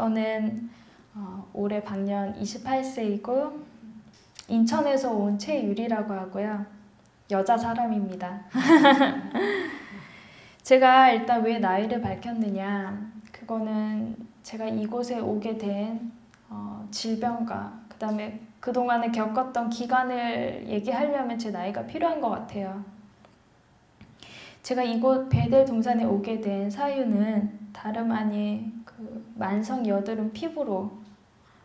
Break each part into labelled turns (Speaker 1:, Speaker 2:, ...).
Speaker 1: 저는 올해 방년 28세이고 인천에서 온 최유리라고 하고요. 여자 사람입니다. 제가 일단 왜 나이를 밝혔느냐, 그거는 제가 이곳에 오게 된 질병과 그 다음에 그동안에 겪었던 기간을 얘기하려면 제 나이가 필요한 것 같아요. 제가 이곳 베델 동산에 오게 된 사유는 다름 아닌 그 만성 여드름 피부로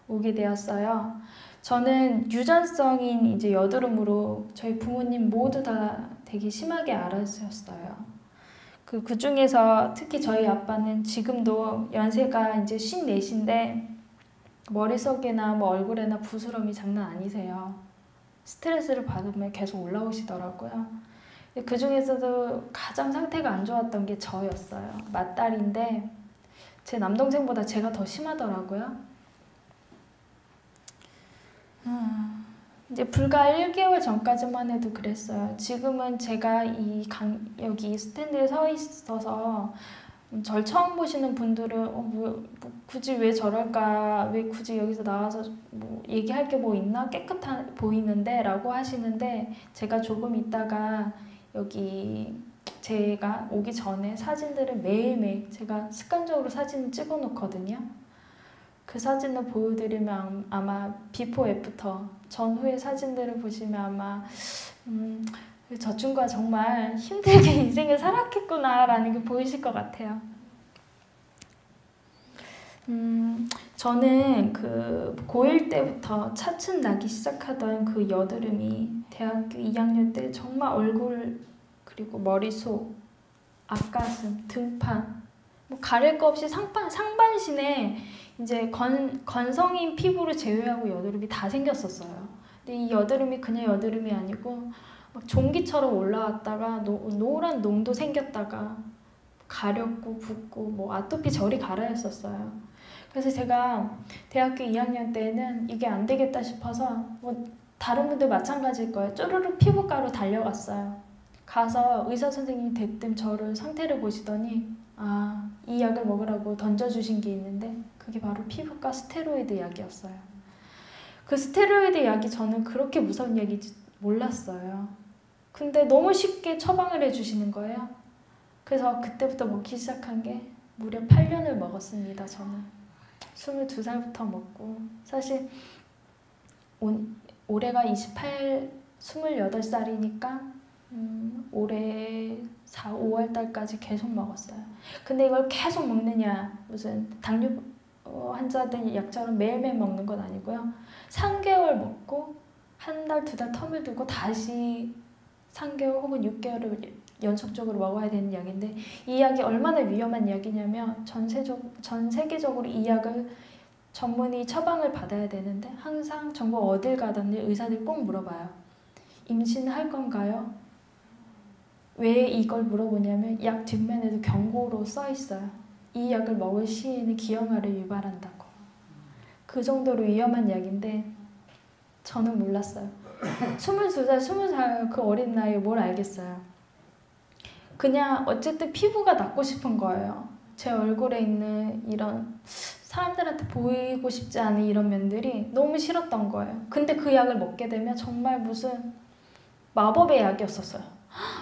Speaker 1: 오게 되었어요. 저는 유전성인 이제 여드름으로 저희 부모님 모두 다 되게 심하게 앓으셨어요. 그 중에서 특히 저희 아빠는 지금도 연세가 이제 54인데 머릿속이나 뭐 얼굴에나 부스럼이 장난 아니세요. 스트레스를 받으면 계속 올라오시더라고요. 그 중에서도 가장 상태가 안 좋았던 게 저였어요. 맏딸인데 제 남동생보다 제가 더 심하더라고요. 이제 불과 1개월 전까지만 해도 그랬어요. 지금은 제가 여기 스탠드에 서 있어서 절 처음 보시는 분들은 뭐 굳이 왜 저럴까, 왜 굳이 여기서 나와서 뭐 얘기할 게 뭐 있나, 깨끗한 보이는데 라고 하시는데, 제가 조금 있다가 여기 제가 오기 전에 사진들을 매일매일 제가 습관적으로 사진을 찍어 놓거든요. 그 사진을 보여드리면 아마 비포 애프터 전후의 사진들을 보시면 아마 저 친구가 정말 힘들게 인생을 살았겠구나 라는 게 보이실 것 같아요. 저는 그 고1 때부터 차츰 나기 시작하던 그 여드름이 대학교 2학년 때 정말 얼굴, 그리고 머리속, 앞가슴, 등판, 뭐 가릴 거 없이 상반신에 이제 건성인 피부를 제외하고 여드름이 다 생겼었어요. 근데 이 여드름이 그냥 여드름이 아니고 막 종기처럼 올라왔다가 노란 농도 생겼다가 가렵고 붓고 뭐 아토피 저리 가라였었어요. 그래서 제가 대학교 2학년 때는 이게 안 되겠다 싶어서 뭐 다른 분들 마찬가지일 거예요. 쪼르륵 피부과로 달려갔어요. 가서 의사 선생님이 대뜸 저를 상태를 보시더니 이 약을 먹으라고 던져주신 게 있는데 그게 바로 피부과 스테로이드 약이었어요. 그 스테로이드 약이 저는 그렇게 무서운 약인지 몰랐어요. 근데 너무 쉽게 처방을 해주시는 거예요. 그래서 그때부터 먹기 시작한 게 무려 8년을 먹었습니다. 저는 22살부터 먹고, 사실 올해가 28살이니까 올해 4, 5월 달까지 계속 먹었어요. 근데 이걸 계속 먹느냐, 무슨 당뇨 환자들 약처럼 매일매일 먹는 건 아니고요. 3개월 먹고 한 달, 2달 텀을 두고 다시 3개월 혹은 6개월을 연속적으로 먹어야 되는 약인데, 이 약이 얼마나 위험한 약이냐면 전 세계적으로 이 약을 전문의 처방을 받아야 되는데 항상 전국 어딜 가든 의사들이 꼭 물어봐요. 임신할 건가요? 왜 이걸 물어보냐면 약 뒷면에도 경고로 써 있어요. 이 약을 먹을 시에는 기형아를 유발한다고. 그 정도로 위험한 약인데 저는 몰랐어요. 22살, 20살 그 어린 나이에 뭘 알겠어요. 그냥 어쨌든 피부가 낫고 싶은 거예요. 제 얼굴에 있는 이런 사람들한테 보이고 싶지 않은 이런 면들이 너무 싫었던 거예요. 근데 그 약을 먹게 되면 정말 무슨 마법의 약이었었어요.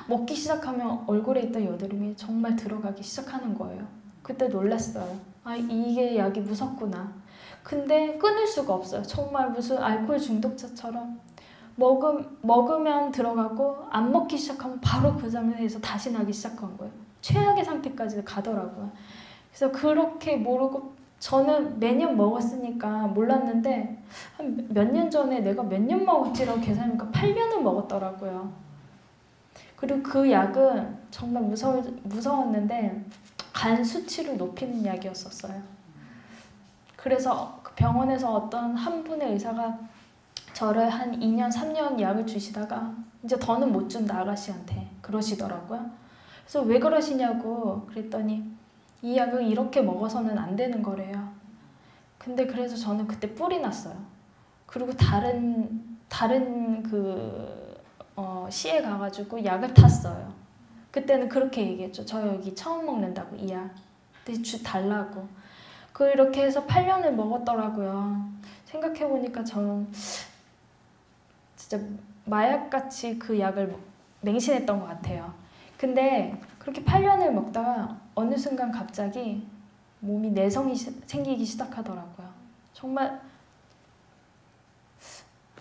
Speaker 1: 먹기 시작하면 얼굴에 있던 여드름이 정말 들어가기 시작하는 거예요. 그때 놀랐어요. 이게 약이 무섭구나. 근데 끊을 수가 없어요. 정말 무슨 알코올 중독자처럼 먹으면 들어가고 안 먹기 시작하면 바로 그 상태에서 다시 나기 시작한 거예요. 최악의 상태까지 가더라고요. 그래서 그렇게 모르고 저는 매년 먹었으니까 몰랐는데 한 몇 년 전에 내가 몇 년 먹었지라고 계산하니까 8년을 먹었더라고요. 그리고 그 약은 정말 무서웠는데 간 수치를 높이는 약이었었어요. 그래서 그 병원에서 어떤 한 분의 의사가 저를 한 2년, 3년 약을 주시다가 이제 더는 못 준다 아가씨한테 그러시더라고요. 그래서 왜 그러시냐고 그랬더니 이 약을 이렇게 먹어서는 안 되는 거래요. 근데 그래서 저는 그때 뿔이 났어요. 그리고 다른 시에 가가지고 약을 탔어요. 그때는 그렇게 얘기했죠. 저 여기 처음 먹는다고 이 약. 근데 달라고. 그렇게 해서 8년을 먹었더라고요. 생각해보니까 저는 진짜 마약같이 그 약을 맹신했던 것 같아요. 근데 그렇게 8년을 먹다가 어느 순간 갑자기 몸이 내성이 생기기 시작하더라고요. 정말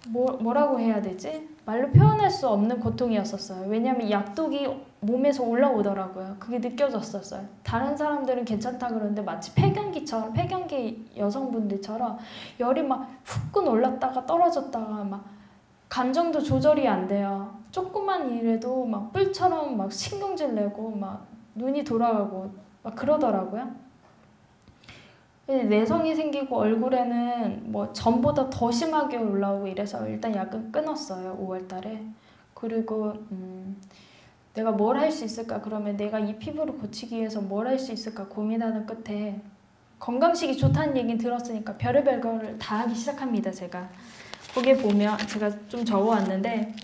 Speaker 1: 뭐라고 해야 되지? 말로 표현할 수 없는 고통이었었어요. 왜냐하면 약독이 몸에서 올라오더라고요. 그게 느껴졌었어요. 다른 사람들은 괜찮다 그러는데 마치 폐경기 여성분들처럼 열이 막 후끈 올랐다가 떨어졌다가 막 감정도 조절이 안 돼요. 조금만 일해도 막 뿔처럼 막 신경질 내고 막 눈이 돌아가고 막 그러더라고요. 내성이 생기고 얼굴에는 뭐 전보다 더 심하게 올라오고 이래서 일단 약은 끊었어요. 5월 달에. 그리고 내가 뭘 할 수 있을까? 그러면 내가 이 피부를 고치기 위해서 뭘 할 수 있을까 고민하는 끝에 건강식이 좋다는 얘기는 들었으니까 별의별 거를 다 하기 시작합니다. 제가 거기에 보면 제가 좀 적어왔는데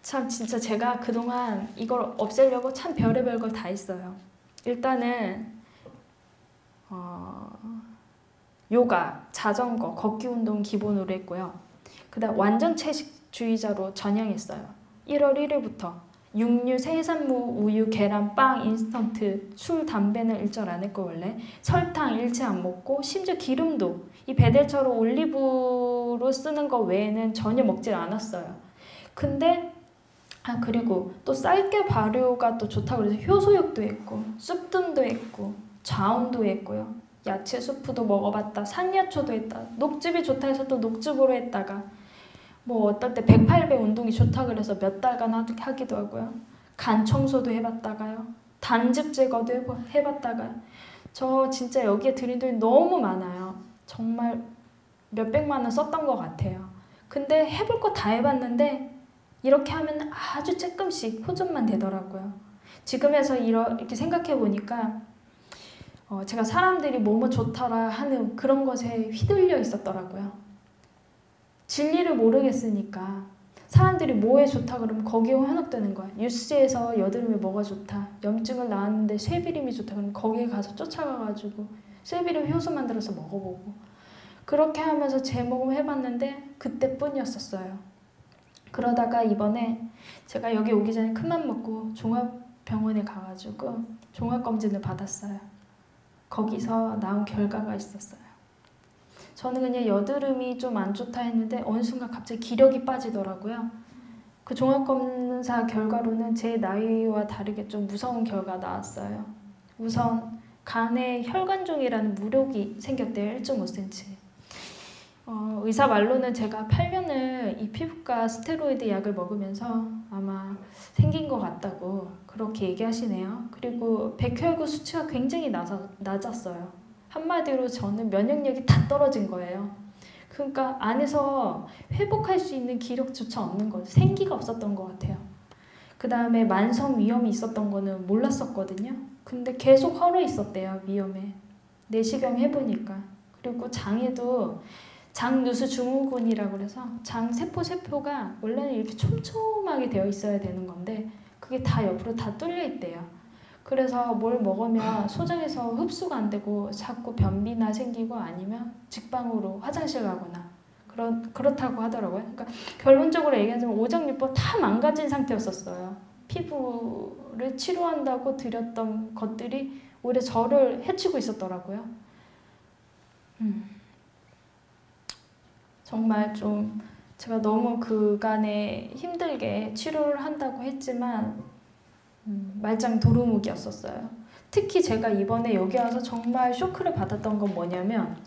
Speaker 1: 참 진짜 제가 그동안 이걸 없애려고 참 별의별 걸 다 했어요. 일단은 요가, 자전거, 걷기 운동 기본으로 했고요. 그 다음 완전 채식주의자로 전향했어요. 1월 1일부터 육류, 해산물, 우유, 계란, 빵, 인스턴트, 술, 담배는 일절 안 했고 원래 설탕 일체 안 먹고 심지어 기름도 이 베델처럼 올리브로 쓰는 거 외에는 전혀 먹질 않았어요. 근데 그리고 또 쌀게 발효가 또 좋다고 그래서 효소육도 했고 쑥뜸도 했고 좌운도 했고요. 야채 수프도 먹어봤다. 산야초도 했다. 녹즙이 좋다 해서 또 녹즙으로 했다가 뭐 어떨 때 108배 운동이 좋다 그래서 몇 달간 하기도 하고요. 간 청소도 해봤다가요. 단즙 제거도 해봤다가요. 저 진짜 여기에 들인 돈이 너무 많아요. 정말 몇백만 원 썼던 것 같아요. 근데 해볼 거 다 해봤는데 이렇게 하면 아주 조금씩 호전만 되더라고요. 지금에서 이렇게 생각해보니까 제가 사람들이 뭐뭐 좋더라 하는 그런 것에 휘둘려 있었더라고요. 진리를 모르겠으니까 사람들이 뭐에 좋다 그러면 거기에 현혹되는 거야. 뉴스에서 여드름에 뭐가 좋다, 염증을 낳았는데 쇠비림이 좋다 그러면 거기에 가서 쫓아가가지고 쇠비림 효소 만들어서 먹어보고 그렇게 하면서 재모금 해봤는데 그때뿐이었었어요. 그러다가 이번에 제가 여기 오기 전에 큰맘 먹고 종합병원에 가가지고 종합검진을 받았어요. 거기서 나온 결과가 있었어요. 저는 그냥 여드름이 좀 안 좋다 했는데 어느 순간 갑자기 기력이 빠지더라고요. 그 종합검사 결과로는 제 나이와 다르게 좀 무서운 결과가 나왔어요. 우선 간에 혈관종이라는 무력이 생겼대요. 1.5cm. 의사 말로는 제가 8년을 이 피부과 스테로이드 약을 먹으면서 아마 생긴 것 같다고 그렇게 얘기하시네요. 그리고 백혈구 수치가 굉장히 낮았어요. 한마디로 저는 면역력이 다 떨어진 거예요. 그러니까 안에서 회복할 수 있는 기력조차 없는 거죠. 생기가 없었던 것 같아요. 그 다음에 만성 위염이 있었던 거는 몰랐었거든요. 근데 계속 헐어 있었대요. 위염에. 내시경 해보니까. 그리고 장에도 장누수 증후군이라고 그래서 장세포가 원래는 이렇게 촘촘하게 되어 있어야 되는 건데 그게 다 옆으로 다 뚫려 있대요. 그래서 뭘 먹으면 소장에서 흡수가 안 되고 자꾸 변비나 생기고 아니면 직방으로 화장실 가거나 그렇다고 하더라고요. 그러니까 결론적으로 얘기하자면 오장육부 다 망가진 상태였었어요. 피부를 치료한다고 드렸던 것들이 오히려 저를 해치고 있었더라고요. 정말 좀 제가 너무 그간에 힘들게 치료를 한다고 했지만 말짱 도루묵이었었어요. 특히 제가 이번에 여기 와서 정말 쇼크를 받았던 건 뭐냐면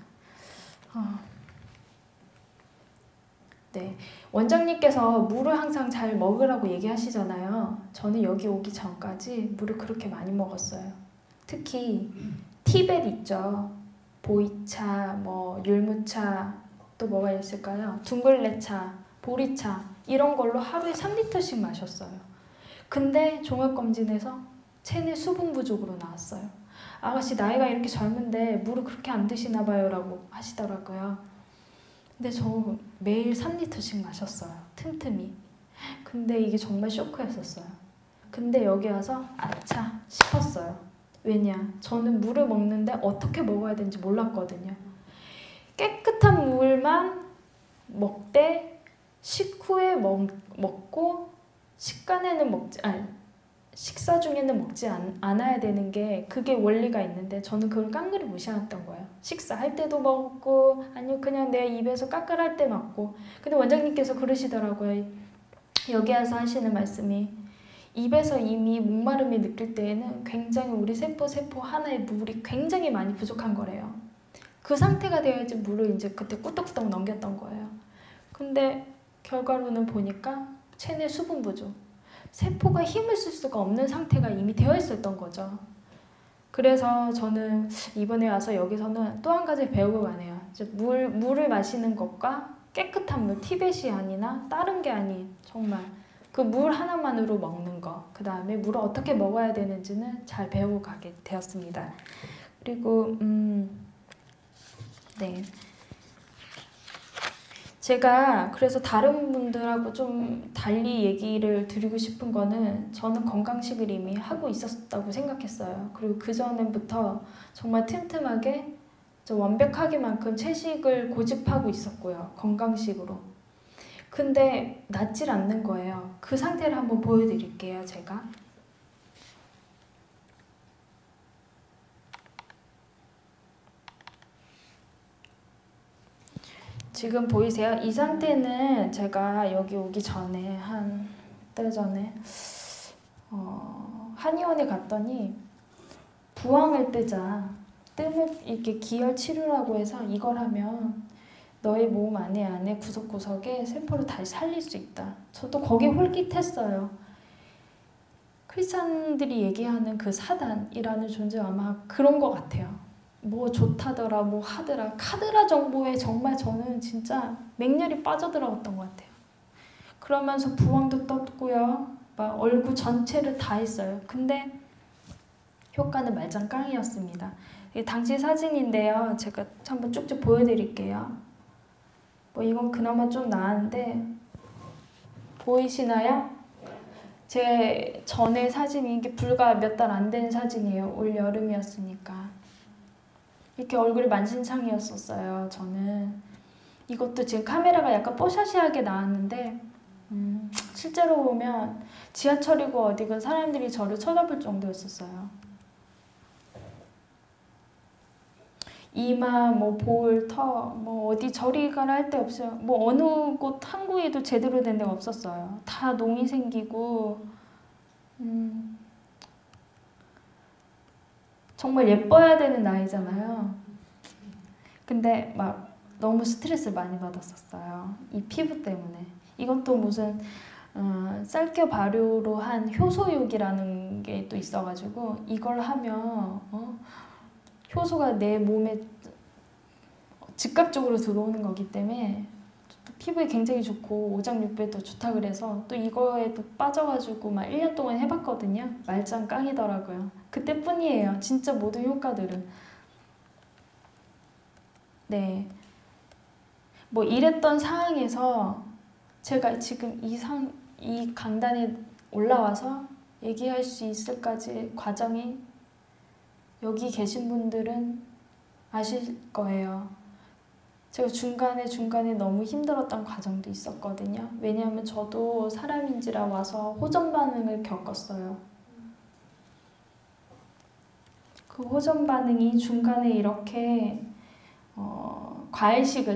Speaker 1: 네, 원장님께서 물을 항상 잘 먹으라고 얘기하시잖아요. 저는 여기 오기 전까지 물을 그렇게 많이 먹었어요. 특히 티벳 있죠. 보이차, 뭐 율무차, 또 뭐가 있을까요? 둥글레차, 보리차 이런 걸로 하루에 3리터씩 마셨어요. 근데 종합검진에서 체내 수분 부족으로 나왔어요. 아가씨 나이가 이렇게 젊은데 물을 그렇게 안 드시나 봐요 라고 하시더라고요. 근데 저 매일 3리터씩 마셨어요. 틈틈이. 근데 이게 정말 쇼크였었어요. 근데 여기 와서 아차 싶었어요. 왜냐? 저는 물을 먹는데 어떻게 먹어야 되는지 몰랐거든요. 깨끗한 물만 먹되 식후에 먹고 식간에는 식사 중에는 먹지 않아야 되는 게 그게 원리가 있는데 저는 그걸 깡그리 무시했던 거예요. 식사할 때도 먹고 아니면 그냥 내 입에서 까끌할 때 먹고. 근데 원장님께서 그러시더라고요. 여기 와서 하시는 말씀이 입에서 이미 목마름이 느낄 때에는 굉장히 우리 세포 하나의 물이 굉장히 많이 부족한 거래요. 그 상태가 되어야지 물을 이제 그때 꾸덕꾸덕 넘겼던 거예요. 근데 결과로는 보니까 체내 수분 부족. 세포가 힘을 쓸 수가 없는 상태가 이미 되어 있었던 거죠. 그래서 저는 이번에 와서 여기서는 또 한 가지 배우고 가네요. 물을 마시는 것과 깨끗한 물, 티베시 아니나 다른 게 아닌 정말 그 물 하나만으로 먹는 거, 그 다음에 물을 어떻게 먹어야 되는지는 잘 배우고 가게 되었습니다. 그리고 네. 제가 그래서 다른 분들하고 좀 달리 얘기를 드리고 싶은 거는 저는 건강식을 이미 하고 있었다고 생각했어요. 그리고 그전부터 정말 틈틈하게 완벽하게만큼 채식을 고집하고 있었고요. 건강식으로. 근데 낫질 않는 거예요. 그 상태를 한번 보여드릴게요. 제가. 지금 보이세요? 이 상태는 제가 여기 오기 전에 한 달 전에 한의원에 갔더니 부항을 뜨자 뜸을 이렇게 기혈 치료라고 해서 이걸 하면 너의 몸 안에 구석구석에 세포를 다시 살릴 수 있다. 저도 거기에 홀깃했어요. 크리스찬들이 얘기하는 그 사단이라는 존재 아마 그런 것 같아요. 뭐 좋다더라 뭐 하더라 카드라 정보에 정말 저는 진짜 맹렬히 빠져들어갔던 것 같아요. 그러면서 부항도 떴고요. 막 얼굴 전체를 다 했어요. 근데 효과는 말짱깡이었습니다. 이게 당시 사진인데요. 제가 한번 쭉쭉 보여드릴게요. 뭐 이건 그나마 좀 나은데 보이시나요? 제 전에 사진이 이게 불과 몇 달 안 된 사진이에요. 올 여름이었으니까. 이렇게 얼굴이 만신창이었었어요. 저는 이것도 지금 카메라가 약간 뽀샤시하게 나왔는데 실제로 보면 지하철이고 어디건 사람들이 저를 쳐다볼 정도였었어요. 이마, 뭐 볼, 터, 뭐 어디 저리 가라 할 데 없어요. 뭐 어느 곳 항구에도 제대로 된 데가 없었어요. 다 농이 생기고 정말 예뻐야 되는 나이잖아요. 근데 막 너무 스트레스를 많이 받았었어요. 이 피부 때문에. 이것도 무슨 쌀겨 발효로 한 효소육이라는 게 또 있어가지고 이걸 하면 효소가 내 몸에 즉각적으로 들어오는 거기 때문에 피부에 굉장히 좋고 오장육부에도 좋다 그래서 또 이거에도 빠져가지고 막 1년 동안 해봤거든요. 말짱깡이더라고요. 그때뿐이에요. 진짜 모든 효과들은. 네. 뭐 이랬던 상황에서 제가 지금 이 강단에 올라와서 얘기할 수 있을까지 과정이 여기 계신 분들은 아실 거예요. 제가 중간에 너무 힘들었던 과정도 있었거든요. 왜냐하면 저도 사람인지라 와서 호전 반응을 겪었어요. 그 호전 반응이 중간에 이렇게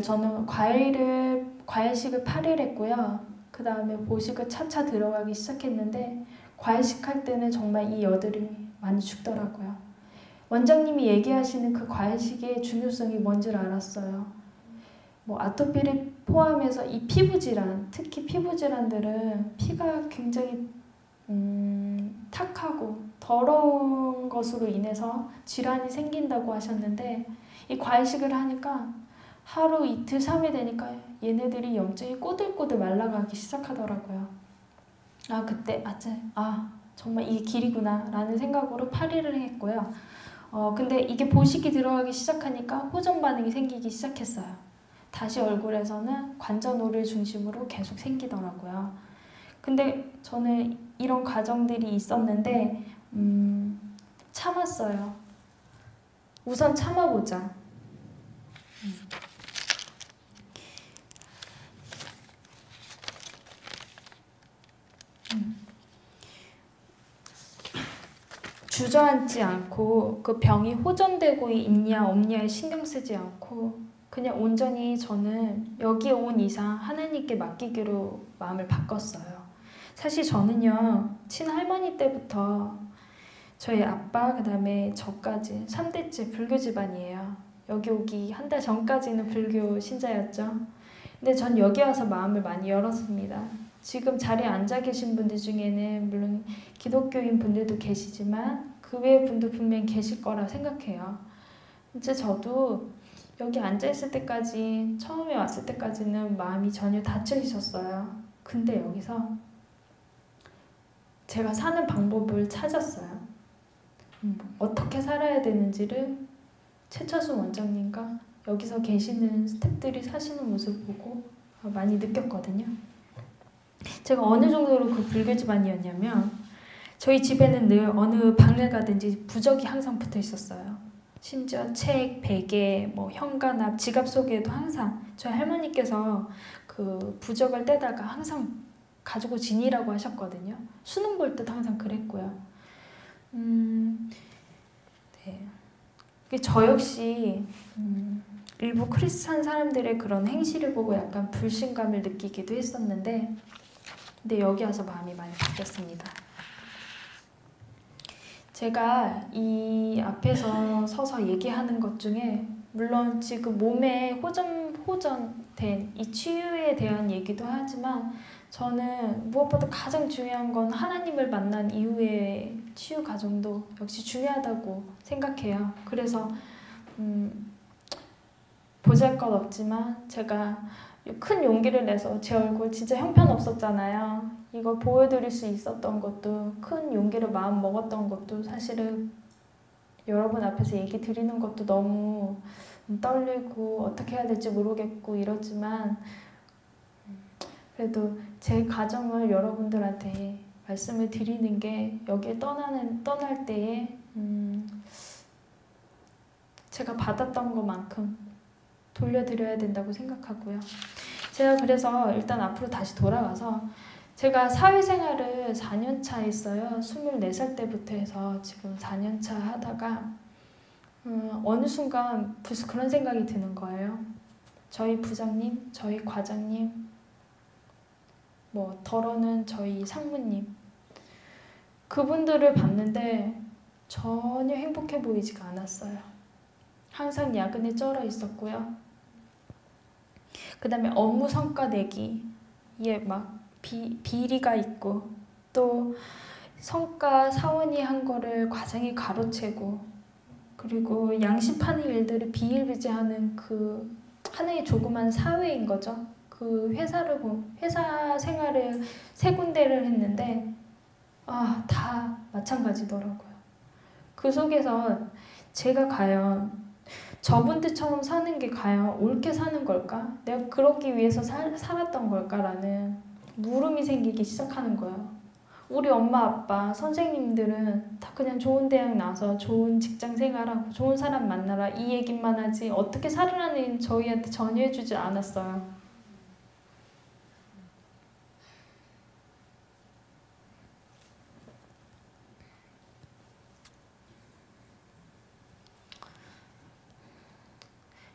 Speaker 1: 저는 과일식을 8일 했고요. 그 다음에 보식을 차차 들어가기 시작했는데 과일식 할 때는 정말 이 여드름이 많이 죽더라고요. 원장님이 얘기하시는 그 과일식의 중요성이 뭔지를 알았어요. 뭐 아토피를 포함해서 이 피부질환, 특히 피부질환들은 피가 굉장히 탁하고 더러운 것으로 인해서 질환이 생긴다고 하셨는데 이 과일식을 하니까 하루 이틀 3일 되니까 얘네들이 염증이 꼬들꼬들 말라가기 시작하더라고요. 그때 정말 이게 길이구나 라는 생각으로 8일을 했고요. 근데 이게 보식이 들어가기 시작하니까 호전 반응이 생기기 시작했어요. 다시 얼굴에서는 관자놀이를 중심으로 계속 생기더라고요. 근데 저는 이런 과정들이 있었는데 참았어요. 우선 참아보자. 주저앉지 않고 그 병이 호전되고 있냐 없냐에 신경 쓰지 않고 그냥 온전히 저는 여기에 온 이상 하나님께 맡기기로 마음을 바꿨어요. 사실 저는요, 친할머니 때부터 저희 아빠, 그 다음에 저까지 3대째 불교 집안이에요. 여기 오기 한 달 전까지는 불교 신자였죠. 근데 전 여기 와서 마음을 많이 열었습니다. 지금 자리에 앉아 계신 분들 중에는 물론 기독교인 분들도 계시지만 그 외의 분도 분명히 계실 거라 생각해요. 이제 저도 여기 앉아 있을 때까지, 처음에 왔을 때까지는 마음이 전혀 닫혀 있었어요. 근데 여기서 제가 사는 방법을 찾았어요. 어떻게 살아야 되는지를 최철순 원장님과 여기서 계시는 스태프들이 사시는 모습을 보고 많이 느꼈거든요. 제가 어느 정도로 그 불교 집안이었냐면 저희 집에는 늘 어느 방을 가든지 부적이 항상 붙어 있었어요. 심지어 책, 베개, 뭐 현관앞, 지갑 속에도 항상 저희 할머니께서 그 부적을 떼다가 항상 가지고 지니라고 하셨거든요. 수능 볼 때도 항상 그랬고요. 네. 저 역시 일부 크리스찬 사람들의 그런 행실을 보고 약간 불신감을 느끼기도 했었는데 근데 여기 와서 마음이 많이 바뀌었습니다. 제가 이 앞에서 서서 얘기하는 것 중에 물론 지금 몸에 호전된 이 치유에 대한 얘기도 하지만 저는 무엇보다 가장 중요한 건 하나님을 만난 이후의 치유 과정도 역시 중요하다고 생각해요. 그래서 보잘것없지만 제가 큰 용기를 내서 제 얼굴 진짜 형편없었잖아요. 이걸 보여드릴 수 있었던 것도 큰 용기를 마음 먹었던 것도 사실은 여러분 앞에서 얘기 드리는 것도 너무 떨리고 어떻게 해야 될지 모르겠고 이러지만 그래도 제 가정을 여러분들한테 말씀을 드리는 게 여기에 떠날 때에 제가 받았던 것만큼 돌려드려야 된다고 생각하고요. 제가 그래서 일단 앞으로 다시 돌아가서 제가 사회생활을 4년차 했어요. 24살 때부터 해서 지금 4년차 하다가 어느 순간 벌써 그런 생각이 드는 거예요. 저희 부장님, 저희 과장님, 뭐 덜어는 저희 상무님 그분들을 봤는데 전혀 행복해 보이지가 않았어요. 항상 야근에 쩔어 있었고요. 그 다음에 업무 성과 내기에 막 비리가 있고 또 성과 사원이 한 거를 과장이 가로채고 그리고 양심하는 일들을 비일비재하는 그 하나의 조그만 사회인 거죠. 그 회사 생활을 3군데를 했는데 다 마찬가지더라고요. 그 속에서 제가 과연 저분들처럼 사는 게 과연 옳게 사는 걸까? 내가 그러기 위해서 살았던 걸까라는 물음이 생기기 시작하는 거예요. 우리 엄마, 아빠, 선생님들은 다 그냥 좋은 대학 나와서 좋은 직장 생활하고 좋은 사람 만나라 이 얘기만 하지 어떻게 살으라는 저희한테 전혀 해주지 않았어요.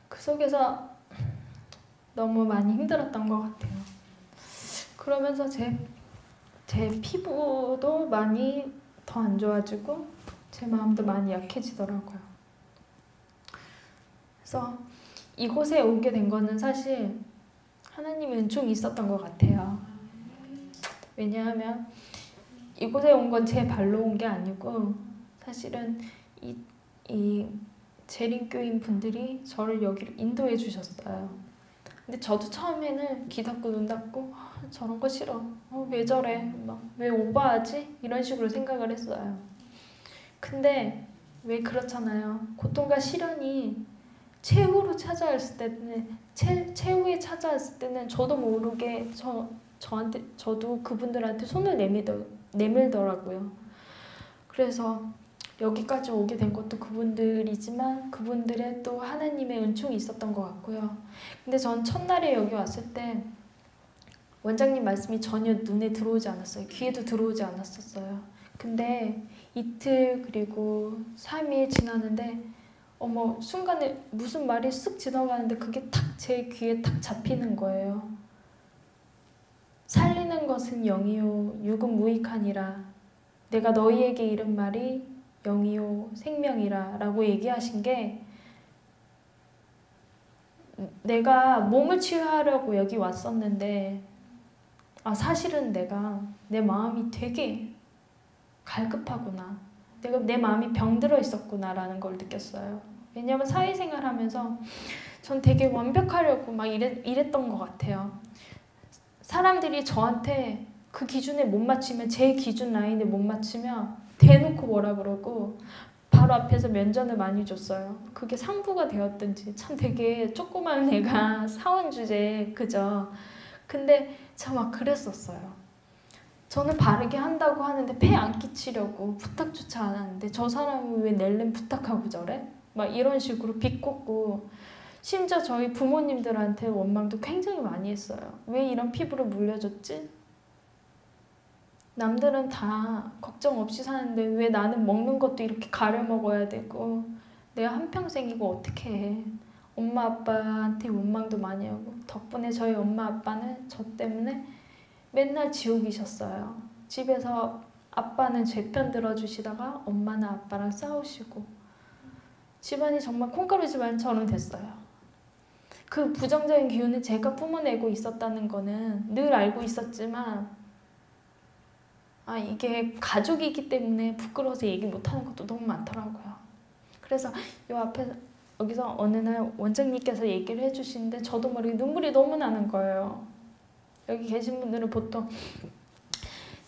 Speaker 1: 그 속에서 너무 많이 힘들었던 것 같아요. 그러면서 제 피부도 많이 더 안 좋아지고 제 마음도 많이 약해지더라고요. 그래서 이곳에 오게 된 거는 사실 하나님의 은총이 있었던 것 같아요. 왜냐하면 이곳에 온 건 제 발로 온 게 아니고 사실은 이 재림교인 분들이 저를 여기로 인도해 주셨어요. 근데 저도 처음에는 귀 닫고 눈 닫고 저런 거 싫어. 왜 저래? 왜 오버하지? 이런 식으로 생각을 했어요. 근데 왜 그렇잖아요. 고통과 시련이 최후로 찾아왔을 때는 최후에 찾아왔을 때는 저도 모르게 저도 그분들한테 손을 내밀더라고요. 그래서 여기까지 오게 된 것도 그분들이지만 그분들의 또 하나님의 은총이 있었던 것 같고요. 근데 전 첫날에 여기 왔을 때 원장님 말씀이 전혀 눈에 들어오지 않았어요. 귀에도 들어오지 않았었어요. 근데 이틀 그리고 3일 지나는데 어머 순간에 무슨 말이 쓱 지나가는데 그게 탁 제 귀에 탁 잡히는 거예요. 살리는 것은 영이요 육은 무익하니라. 내가 너희에게 이른 말이 영이요 생명이라 라고 얘기하신 게 내가 몸을 치유하려고 여기 왔었는데 사실은 내가 내 마음이 되게 갈급하구나. 내 마음이 병들어 있었구나 라는 걸 느꼈어요. 왜냐면 사회생활 하면서 전 되게 완벽하려고 막 이랬던 것 같아요. 사람들이 저한테 그 기준에 못 맞추면 제 기준 라인에 못 맞추면 대놓고 뭐라 그러고 바로 앞에서 면전을 많이 줬어요. 그게 상부가 되었든지 참 되게 조그만 애가 사원 주제에 그죠. 근데 저 막 그랬었어요. 저는 바르게 한다고 하는데 폐 안 끼치려고 부탁조차 안 하는데 저 사람은 왜 낼름 부탁하고 저래? 막 이런 식으로 비꼬고 심지어 저희 부모님들한테 원망도 굉장히 많이 했어요. 왜 이런 피부를 물려줬지? 남들은 다 걱정 없이 사는데 왜 나는 먹는 것도 이렇게 가려 먹어야 되고 내가 한평생 이거 어떻게 해. 엄마 아빠한테 원망도 많이 하고 덕분에 저희 엄마 아빠는 저 때문에 맨날 지옥이셨어요. 집에서 아빠는 제 편 들어주시다가 엄마는 아빠랑 싸우시고 집안이 정말 콩가루 집안처럼 됐어요. 그 부정적인 기운을 제가 뿜어내고 있었다는 거는 늘 알고 있었지만 이게 가족이기 때문에 부끄러워서 얘기 못하는 것도 너무 많더라고요. 그래서 여기서 어느 날 원장님께서 얘기를 해주시는데 저도 모르게 눈물이 너무 나는 거예요. 여기 계신 분들은 보통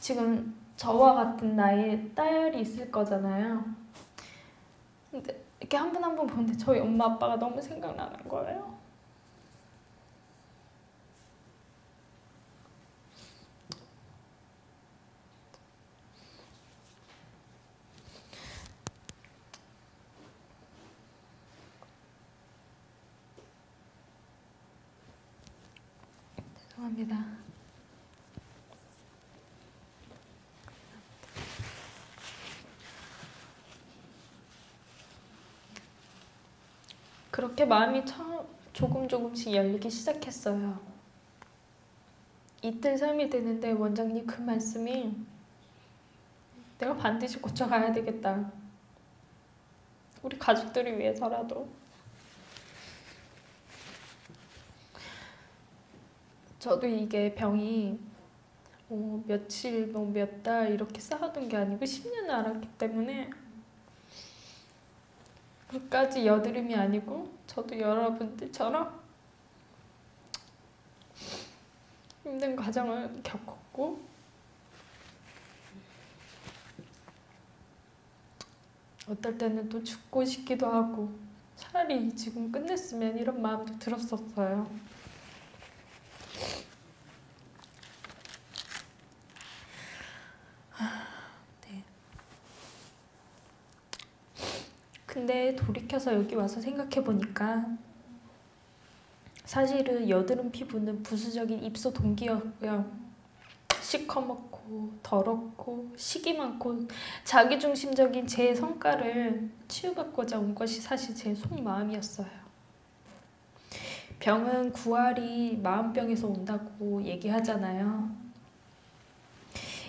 Speaker 1: 지금 저와 같은 나이에 딸이 있을 거잖아요. 근데 이렇게 한 분 한 분 보는데 저희 엄마 아빠가 너무 생각나는 거예요. 죄송합니다. 그렇게 마음이 조금씩 열리기 시작했어요. 이틀 3일 되는데 원장님 그 말씀이 내가 반드시 고쳐가야 되겠다. 우리 가족들을 위해서라도. 저도 이게 병이 며칠, 몇 달 이렇게 쌓아둔 게 아니고 10년을 앓았기 때문에 끝까지 여드름이 아니고 저도 여러분들처럼 힘든 과정을 겪었고 어떨 때는 또 죽고 싶기도 하고 차라리 지금 끝냈으면 이런 마음도 들었었어요. 네. 근데 돌이켜서 여기 와서 생각해보니까 사실은 여드름 피부는 부수적인 입소 동기였고요. 시커멓고 더럽고 식이 많고 자기중심적인 제 성깔을 치유받고자 온 것이 사실 제 속마음이었어요. 병은 구할이 마음병에서 온다고 얘기하잖아요.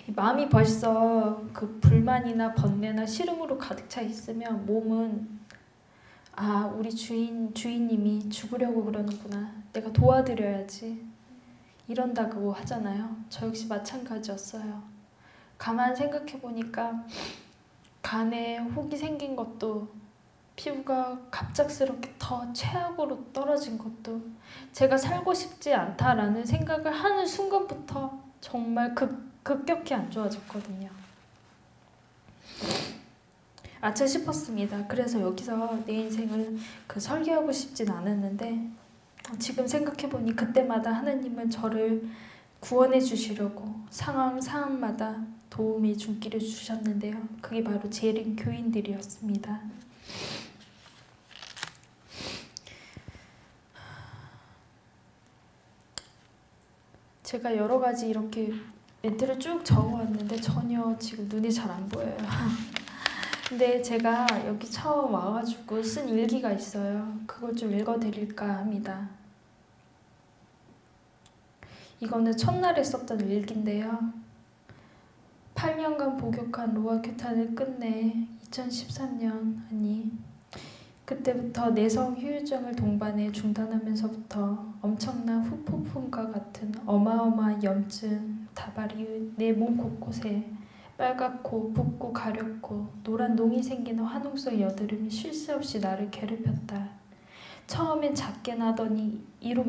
Speaker 1: 마음이 벌써 그 불만이나 번뇌나 싫음으로 가득 차 있으면 몸은 우리 주인님이 죽으려고 그러는구나. 내가 도와드려야지. 이런다고 하잖아요. 저 역시 마찬가지였어요. 가만 생각해보니까 간에 혹이 생긴 것도 피부가 갑작스럽게 더 최악으로 떨어진 것도 제가 살고 싶지 않다라는 생각을 하는 순간부터 정말 급격히 안 좋아졌거든요. 아차 싶었습니다. 그래서 여기서 내 인생을 설계하고 싶진 않았는데 지금 생각해보니 그때마다 하나님은 저를 구원해 주시려고 상황마다 도움의 줄기를 주셨는데요. 그게 바로 재림 교인들이었습니다. 제가 여러 가지 이렇게 멘트를 쭉 적어왔는데 전혀 지금 눈이 잘 안 보여요. 근데 제가 여기 처음 와가지고 쓴 일기가 있어요. 그걸 좀 읽어드릴까 합니다. 이거는 첫날에 썼던 일기인데요. 8년간 복역한 로아 큐탄을 끝내 2013년 그때부터 내성 후유증을 동반해 중단하면서부터 엄청난 후폭풍과 같은 어마어마한 염증, 다발이 내 몸 곳곳에 빨갛고 붓고 가렵고 노란 농이 생기는 화농성 여드름이 쉴 새 없이 나를 괴롭혔다. 처음엔 작게 나더니 이루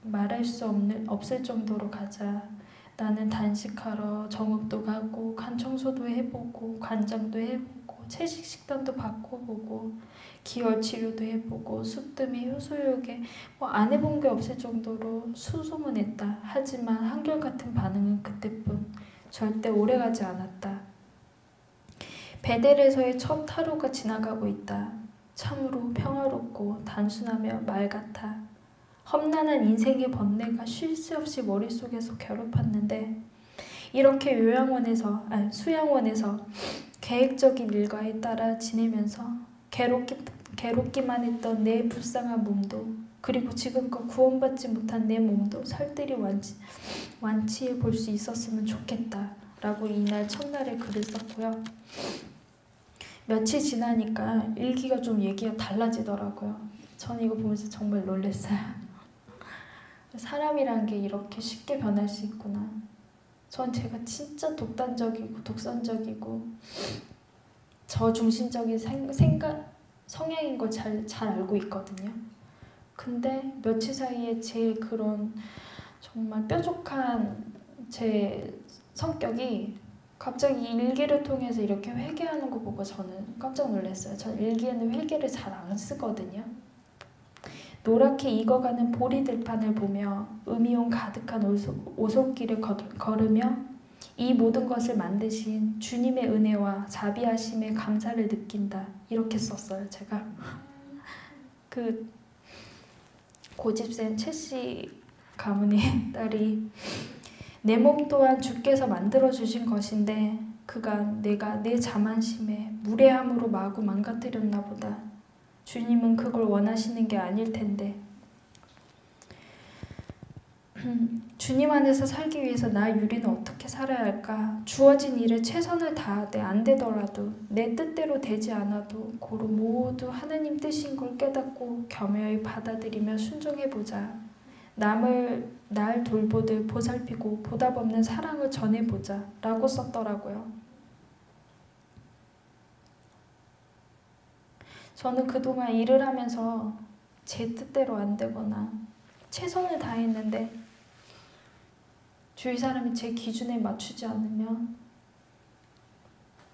Speaker 1: 말할 수 없을 정도로 가자. 나는 단식하러 정읍도 가고 간 청소도 해보고 관장도 해보고 채식 식단도 바꿔보고 기혈 치료도 해보고 숫뜸이 효소욕에 안 해본 게 없을 정도로 수소문했다. 하지만 한결같은 반응은 그때뿐. 절대 오래가지 않았다. 베델에서의 첫 하루가 지나가고 있다. 참으로 평화롭고 단순하며 말 같아. 험난한 인생의 번뇌가 쉴 새 없이 머릿속에서 괴롭혔는데 이렇게 수양원에서 계획적인 일과에 따라 지내면서 괴롭기만 했던 내 불쌍한 몸도 그리고 지금껏 구원받지 못한 내 몸도 살뜰히 완치해 볼 수 있었으면 좋겠다 라고 이날 첫날에 글을 썼고요. 며칠 지나니까 일기가 좀 얘기가 달라지더라고요. 저는 이거 보면서 정말 놀랐어요. 사람이란 게 이렇게 쉽게 변할 수 있구나. 전 제가 진짜 독단적이고 독선적이고 저중심적인 성향인 걸 잘 알고 있거든요. 근데 며칠 사이에 제 그런 정말 뾰족한 제 성격이 갑자기 일기를 통해서 이렇게 회개하는 거 보고 저는 깜짝 놀랐어요. 전 일기에는 회개를 잘 안 쓰거든요. 노랗게 익어가는 보리들판을 보며 음이온 가득한 오솔길을 걸으며 이 모든 것을 만드신 주님의 은혜와 자비하심에 감사를 느낀다. 이렇게 썼어요, 제가. 그 고집센 채씨 가문의 딸이 내 몸 또한 주께서 만들어주신 것인데 내가 내 자만심에 무례함으로 마구 망가뜨렸나 보다. 주님은 그걸 원하시는 게 아닐 텐데. 주님 안에서 살기 위해서 나 유리는 어떻게 살아야 할까? 주어진 일에 최선을 다하되 안 되더라도 내 뜻대로 되지 않아도 고로 모두 하느님 뜻인 걸 깨닫고 겸허히 받아들이며 순종해보자. 날 돌보듯 보살피고 보답 없는 사랑을 전해보자 라고 썼더라고요. 저는 그동안 일을 하면서 제 뜻대로 안 되거나 최선을 다했는데 주위 사람이 제 기준에 맞추지 않으면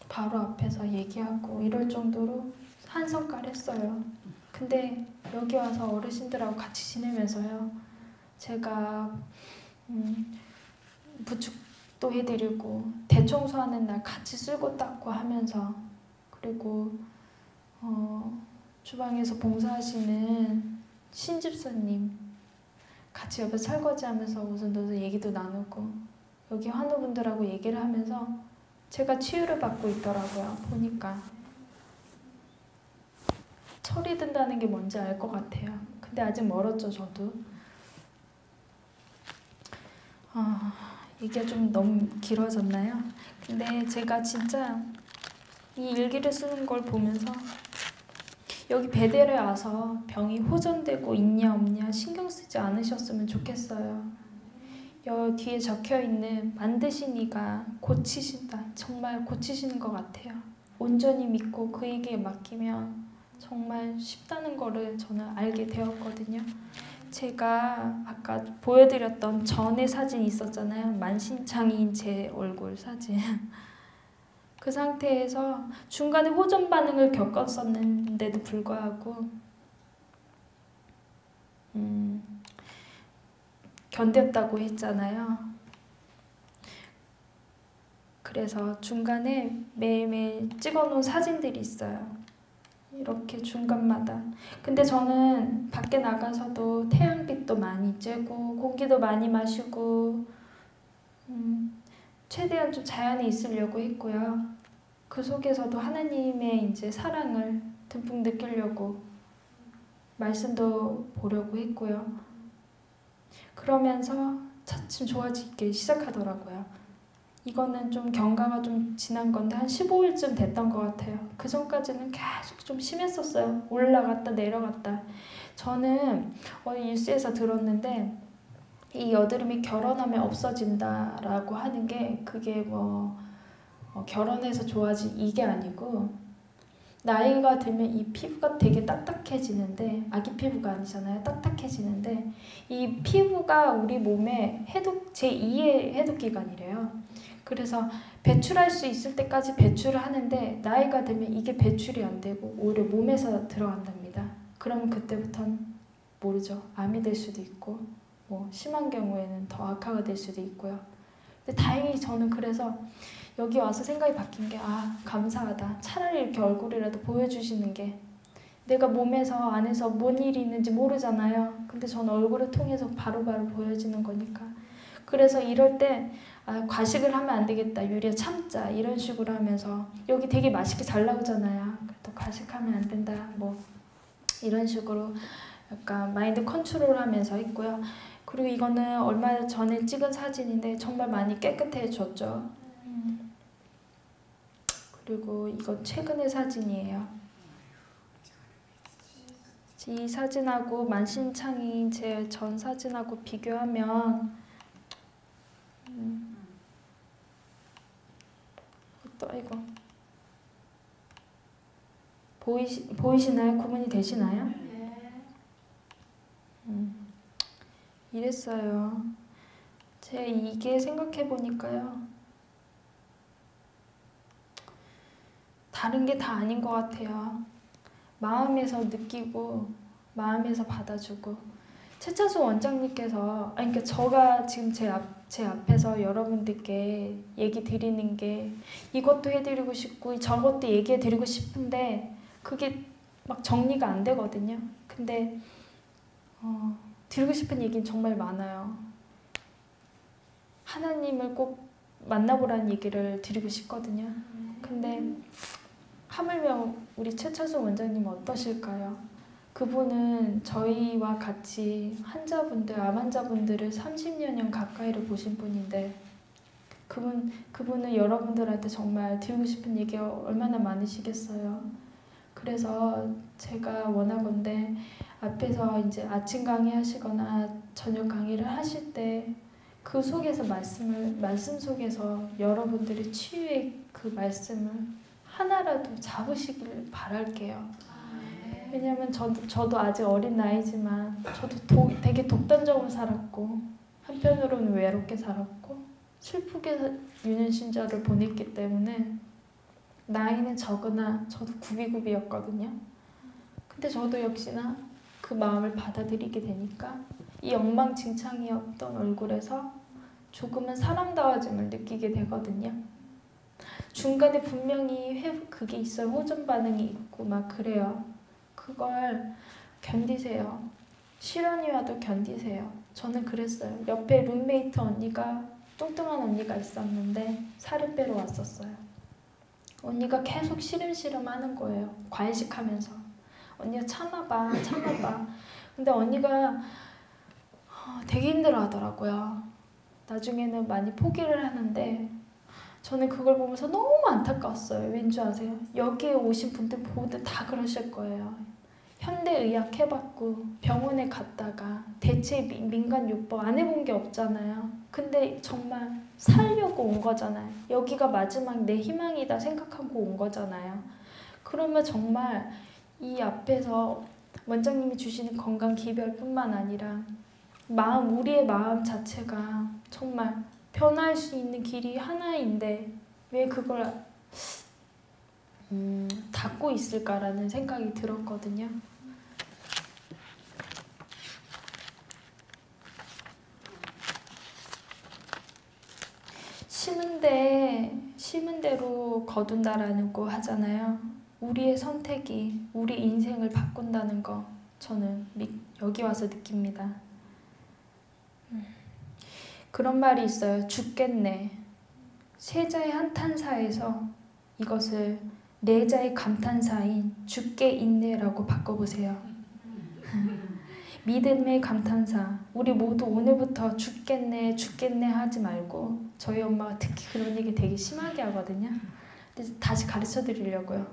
Speaker 1: 바로 앞에서 얘기하고 이럴 정도로 한성깔했어요. 근데 여기 와서 어르신들하고 같이 지내면서요. 제가 부축도 해드리고 대청소하는 날 같이 쓸고 닦고 하면서 그리고 주방에서 봉사하시는 신집사님 같이 옆에 설거지하면서 웃음도서 얘기도 나누고 여기 환우분들하고 얘기를 하면서 제가 치유를 받고 있더라고요. 보니까 철이 든다는 게 뭔지 알 것 같아요. 근데 아직 멀었죠, 저도. 이게 좀 너무 길어졌나요? 근데 제가 진짜 이 일기를 쓰는 걸 보면서 여기 베델에 와서 병이 호전되고 있냐 없냐 신경 쓰지 않으셨으면 좋겠어요. 여기 뒤에 적혀있는 만드신 이가 고치신다. 정말 고치시는 것 같아요. 온전히 믿고 그에게 맡기면 정말 쉽다는 거를 저는 알게 되었거든요. 제가 아까 보여드렸던 전의 사진 있었잖아요. 만신창이인 제 얼굴 사진. 그 상태에서 중간에 호전 반응을 겪었었는데도 불구하고 견뎠다고 했잖아요. 그래서 중간에 매일매일 찍어놓은 사진들이 있어요. 이렇게 중간마다. 근데 저는 밖에 나가서도 태양빛도 많이 쬐고 공기도 많이 마시고 최대한 좀 자연에 있으려고 했고요. 그 속에서도 하나님의 이제 사랑을 듬뿍 느끼려고 말씀도 보려고 했고요. 그러면서 차츰 좋아지기 시작하더라고요. 이거는 좀 경과가 좀 지난 건데 한 15일쯤 됐던 것 같아요. 그 전까지는 계속 좀 심했었어요. 올라갔다 내려갔다. 저는 뉴스에서 들었는데 이 여드름이 결혼하면 없어진다라고 하는 게 그게 결혼해서 좋아지 이게 아니고 나이가 들면 이 피부가 되게 딱딱해지는데 아기 피부가 아니잖아요. 딱딱해지는데 이 피부가 우리 몸에 제2의 해독기관이래요. 그래서 배출할 수 있을 때까지 배출을 하는데 나이가 들면 이게 배출이 안 되고 오히려 몸에서 들어간답니다. 그러면 그때부터는 모르죠. 암이 될 수도 있고 심한 경우에는 더 악화가 될 수도 있고요. 근데 다행히 저는 그래서 여기 와서 생각이 바뀐 게 감사하다. 차라리 이렇게 얼굴이라도 보여주시는 게 내가 몸에서 안에서 뭔 일이 있는지 모르잖아요. 근데 저는 얼굴을 통해서 바로바로 보여지는 거니까. 그래서 이럴 때 과식을 하면 안 되겠다. 유리야 참자. 이런 식으로 하면서 여기 되게 맛있게 잘 나오잖아요. 또 과식하면 안 된다. 이런 식으로 약간 마인드 컨트롤 하면서 했고요. 그리고 이거는 얼마 전에 찍은 사진인데 정말 많이 깨끗해졌죠. 그리고 이건 최근의 사진이에요. 이 사진하고 만신창이 제 전 사진하고 비교하면 이거 보이시나요? 구분이 되시나요? 이랬어요. 이게 생각해보니까요. 다른 게 다 아닌 것 같아요. 마음에서 느끼고 마음에서 받아주고 최차수 원장님께서 그러니까 제가 지금 제 앞에서 여러분들께 얘기 드리는 게 이것도 해드리고 싶고 저것도 얘기해드리고 싶은데 그게 막 정리가 안 되거든요. 근데 드리고 싶은 얘기는 정말 많아요. 하나님을 꼭 만나보라는 얘기를 드리고 싶거든요. 근데 하물며 우리 최차수 원장님 어떠실까요? 그분은 저희와 같이 암 환자분들을 30년 가까이를 보신 분인데 그분은 여러분들한테 정말 드리고 싶은 얘기가 얼마나 많으시겠어요. 그래서 제가 원하건대 앞에서 이제 아침 강의 하시거나 저녁 강의를 하실 때 그 속에서 말씀 속에서 여러분들의 치유의 그 말씀을 하나라도 잡으시길 바랄게요. 왜냐면 저도 아직 어린 나이지만 저도 되게 독단적으로 살았고 한편으로는 외롭게 살았고 슬프게 유년신자를 보냈기 때문에 나이는 적으나 저도 구비구비였거든요. 근데 저도 역시나 그 마음을 받아들이게 되니까 이 엉망진창이었던 얼굴에서 조금은 사람다워짐을 느끼게 되거든요. 중간에 분명히 그게 있어요. 호전 반응이 있고 막 그래요. 그걸 견디세요. 시련이 와도 견디세요. 저는 그랬어요. 옆에 룸메이트 언니가 뚱뚱한 언니가 있었는데 살을 빼러 왔었어요. 언니가 계속 시름시름 하는 거예요. 과일식하면서. 언니가 참아봐. 근데 언니가 되게 힘들어 하더라고요. 나중에는 많이 포기를 하는데 저는 그걸 보면서 너무 안타까웠어요. 왠지 아세요? 여기에 오신 분들 모두 다 그러실 거예요. 현대의학 해봤고 병원에 갔다가 대체 민간요법 안 해본 게 없잖아요. 근데 정말 살려고 온 거잖아요. 여기가 마지막 내 희망이다 생각하고 온 거잖아요. 그러면 정말 이 앞에서 원장님이 주시는 건강 기별뿐만 아니라 우리의 마음 자체가 정말 변할 수 있는 길이 하나인데 왜 그걸 닫고 있을까라는 생각이 들었거든요. 심은 대로 거둔다라는 거 하잖아요. 우리의 선택이 우리 인생을 바꾼다는 거 저는 여기 와서 느낍니다. 그런 말이 있어요. 죽겠네. 세자의 한탄사에서 이것을 네자의 감탄사인 죽게 있네라고 바꿔보세요. 믿음의 감탄사. 우리 모두 오늘부터 죽겠네 죽겠네 하지 말고, 저희 엄마가 특히 그런 얘기 되게 심하게 하거든요. 근데 다시 가르쳐 드리려고요.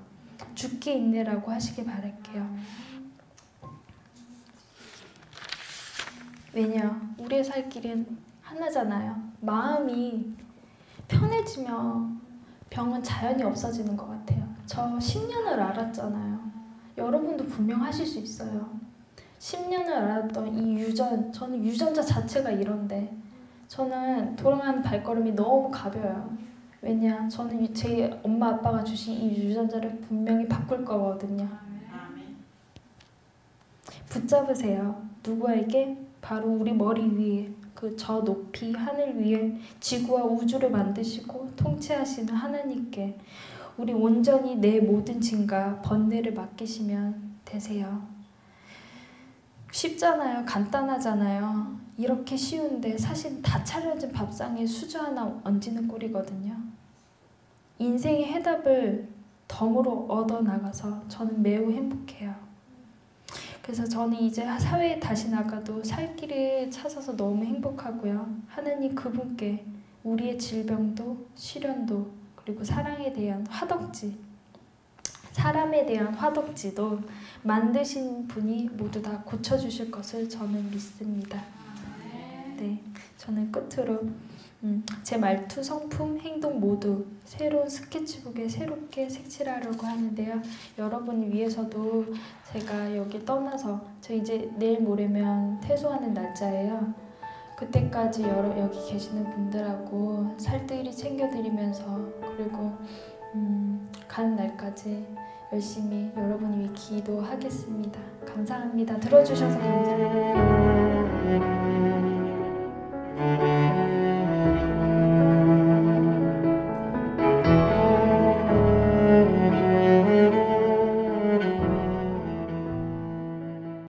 Speaker 1: 죽게 있네라고 하시길 바랄게요. 왜냐? 우리의 살 길은 하나잖아요. 마음이 편해지면 병은 자연히 없어지는 것 같아요. 저 10년을 알았잖아요. 여러분도 분명 하실 수 있어요. 10년을 알았던 이 저는 유전자 자체가 이런데, 저는 돌아가는 발걸음이 너무 가벼워요. 왜냐? 저는 제 엄마 아빠가 주신 이 유전자를 분명히 바꿀 거거든요. 붙잡으세요. 누구에게? 바로 우리 머리 위에, 그 저 높이 하늘 위에 지구와 우주를 만드시고 통치하시는 하나님께 우리 온전히 내 모든 짐과 번뇌를 맡기시면 되세요. 쉽잖아요. 간단하잖아요. 이렇게 쉬운데 사실 다 차려진 밥상에 수저 하나 얹는 꼴이거든요. 인생의 해답을 덤으로 얻어나가서 저는 매우 행복해요. 그래서 저는 이제 사회에 다시 나가도 살 길을 찾아서 너무 행복하고요. 하나님 그분께 우리의 질병도 시련도 그리고 사랑에 대한 화덕지, 사람에 대한 화덕지도 만드신 분이 모두 다 고쳐주실 것을 저는 믿습니다. 네, 저는 끝으로 제 말투, 성품, 행동 모두 새로운 스케치북에 새롭게 색칠하려고 하는데요. 여러분 위해서도 제가 여기 떠나서, 저 이제 내일 모레면 퇴소하는 날짜예요. 그때까지 여기 계시는 분들하고 살뜰히 챙겨드리면서, 그리고 가는 날까지 열심히 여러분 위해 기도하겠습니다. 감사합니다. 들어주셔서 감사합니다.